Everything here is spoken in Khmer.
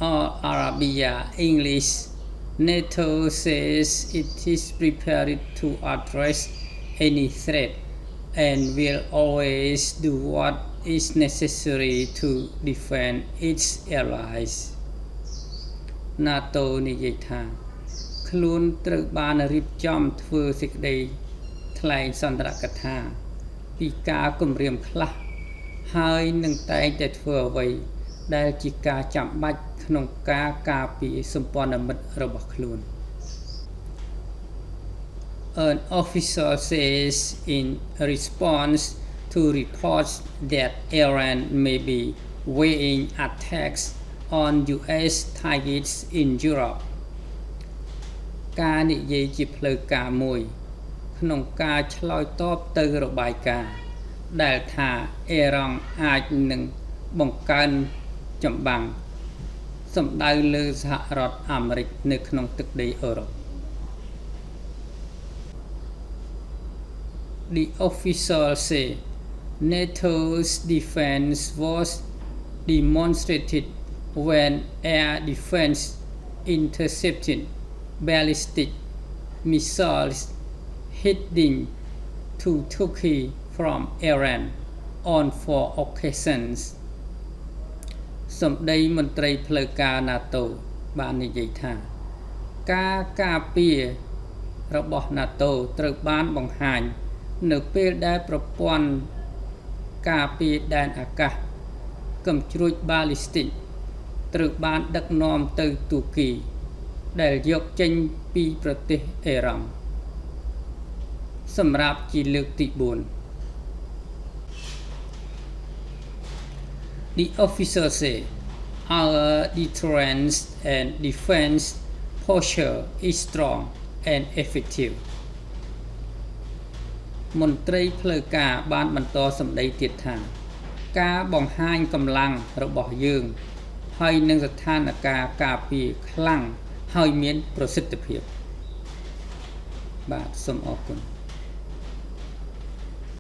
or Arabia English, NATO says it is prepared to address any threat and will always do what is necessary to defend its allies. NATO និយាយថាខ្លួនត្រូវបានរៀបចំធ្វើសេចក្តីថ្លែងសន្ទរកថាពីការគំរាមខ្លះហើយនឹងតែងតែធ្វើអ្វីដែលជាការចាំបាច់ក្នុងការការពារសម្ព័ន្ធមិត្តរបស់ខ្លួន An official says in response to reports that Iran may be weighing attacks on US targets in Europe ការនិយាយជាផ្លូវការមួយក្នុងការឆ្លើយតបទៅរបាយការណ៍ដែលថាអេរ៉ង់អាចនឹងបង្កើនចម្បាំងសម្ដៅលើសហរដ្ឋអាមេរិកនៅក្នុងទឹកដីអឺរ៉ុប The official say NATO's defense was demonstrated when air defense intercepted ballistic missiles heading to Turkey from Iran on 4 occasions សម្ដីមន្ត្រីផ្លូវការ NATO បាននិយាយថាការការពាររបស់ NATO ត្រូវបានបង្ហាញនៅពេលដែលប្រព័ន្ធការពារដែនអាកាសកំជ្រួច ballistic ត្រូវបានដឹកនាំទៅទូគីដែលយកចេញពីប្រទេសអេរ៉ង់សម្រាប់ជាលើកទី4 The officer said our deterrence and defense posture is strong and effective មន្ត្រីផ្លូវការបានបន្តសម្ដីទៀតថាការបង្ហាញកម្លាំងរបស់យើងហើយនឹងស្ថានភាពការពារខ្លាំងហើយមានប្រសិទ្ធភាពបាទសូមអរគុណ